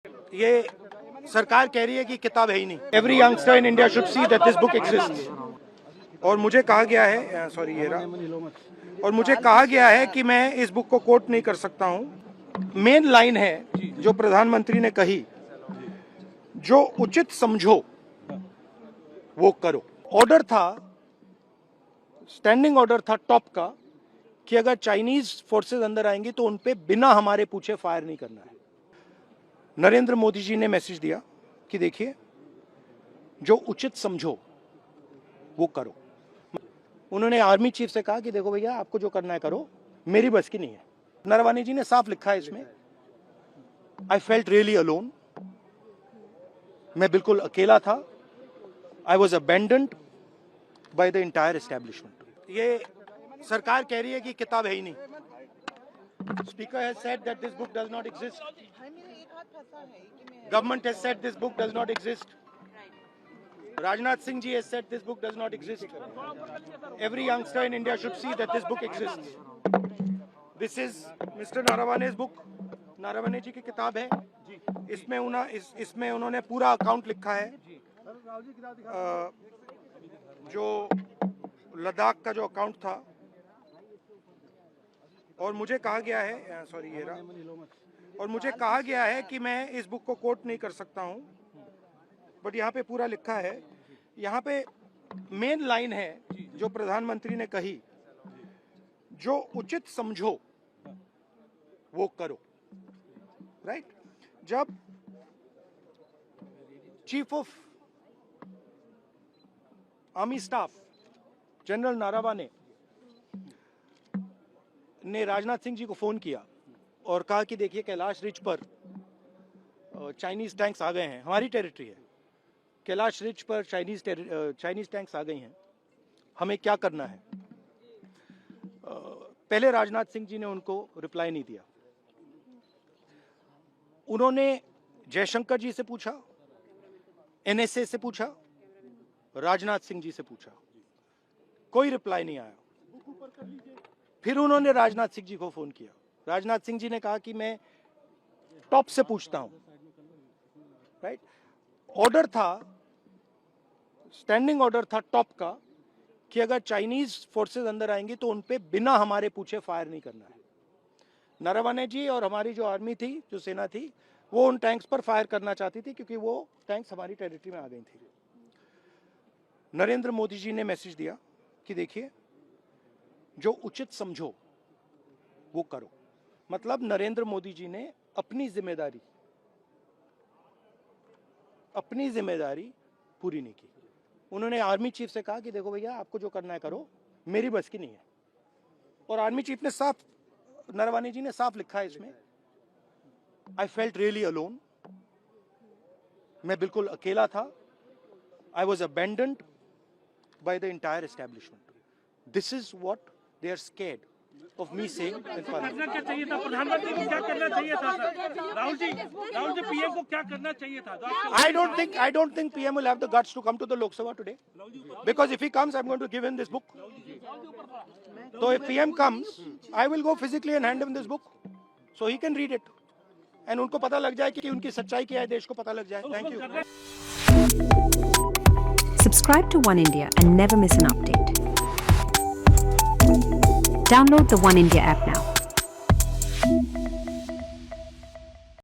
ये सरकार कह रही है कि किताब है ही नहीं। Every youngster in India should see that this book exist. और मुझे कहा गया है, सॉरी ये रहा, और मुझे कहा गया है कि मैं इस बुक को कोट नहीं कर सकता हूं। मेन लाइन है जो प्रधानमंत्री ने कही, जो उचित समझो वो करो। ऑर्डर था, स्टैंडिंग ऑर्डर था टॉप का, कि अगर चाइनीज फोर्सेस अंदर आएंगी तो उनपे बिना हमारे पूछे फायर नहीं करना है। नरेंद्र मोदी जी ने मैसेज दिया कि देखिए, जो उचित समझो वो करो। उन्होंने आर्मी चीफ से कहा कि देखो भैया, आपको जो करना है करो, मेरी बस की नहीं है। नरवाने जी ने साफ लिखा है इसमें, आई फेल्ट रियली अलोन, मैं बिल्कुल अकेला था। I was abandoned by the entire establishment. ये सरकार कह रही है कि किताब है ही नहीं। Speaker has said that this book does not exist. Government has said this book does not exist. Rajnath Singh ji has said this book does not exist. Every youngster in India should see that this book exists. This is Mr. Narawane's book. Naravane जी की किताब है। इसमें उन्होंने पूरा account लिखा है, जो लद्दाख का जो अकाउंट था। और मुझे कहा गया है, सॉरी ये रहा, और मुझे कहा गया है कि मैं इस बुक को कोट नहीं कर सकता हूं, बट यहाँ पे पूरा लिखा है। यहाँ पे मेन लाइन है जो प्रधानमंत्री ने कही, जो उचित समझो वो करो। राइट? जब chief of army staff general Naravane ने राजनाथ सिंह जी को फोन किया और कहा कि देखिए, कैलाश रिज पर चाइनीज टैंक्स आ गए हैं, हमारी टेरिटरी है, कैलाश रिज पर चाइनीज टैंक्स आ गई हैं, हमें क्या करना है। पहले राजनाथ सिंह जी ने उनको रिप्लाई नहीं दिया। उन्होंने जयशंकर जी से पूछा, एनएसए से पूछा, राजनाथ सिंह जी से पूछा, कोई रिप्लाई नहीं आया। फिर उन्होंने राजनाथ सिंह जी को फोन किया। राजनाथ सिंह जी ने कहा कि मैं टॉप से पूछता हूं। राइट? ऑर्डर था, स्टैंडिंग ऑर्डर था टॉप का, कि अगर चाइनीज फोर्सेस अंदर आएंगी तो उनपे बिना हमारे पूछे फायर नहीं करना है। नरवणे जी और हमारी जो आर्मी थी, जो सेना थी, वो उन टैंक्स पर फायर करना चाहती थी क्योंकि वो टैंक्स हमारी टेरिटरी में आ गई थी। नरेंद्र मोदी जी ने मैसेज दिया कि देखिए, जो उचित समझो वो करो। मतलब नरेंद्र मोदी जी ने अपनी जिम्मेदारी पूरी नहीं की। उन्होंने आर्मी चीफ से कहा कि देखो भैया, आपको जो करना है करो, मेरी बस की नहीं है। और आर्मी चीफ ने साफ, नरवाने जी ने साफ लिखा है इसमें, आई फेल्ट रियली अलोन, मैं बिल्कुल अकेला था। I was abandoned by the entire establishment. This is what they are scared of me saying in parliament. करना क्या चाहिए था? प्रधानमंत्री को क्या करना चाहिए था सर? राहुल जी पीएम को क्या करना चाहिए था? I don't think PM will have the guts to come to the Lok Sabha today, because if he comes, I'm going to give him this book. So if PM comes, I will go physically and hand him this book so he can read it, and उनको पता लग जाए कि उनकी सच्चाई क्या है, देश को पता लग जाए। Thank you. Subscribe to One India and never miss an update. Download the One India app now.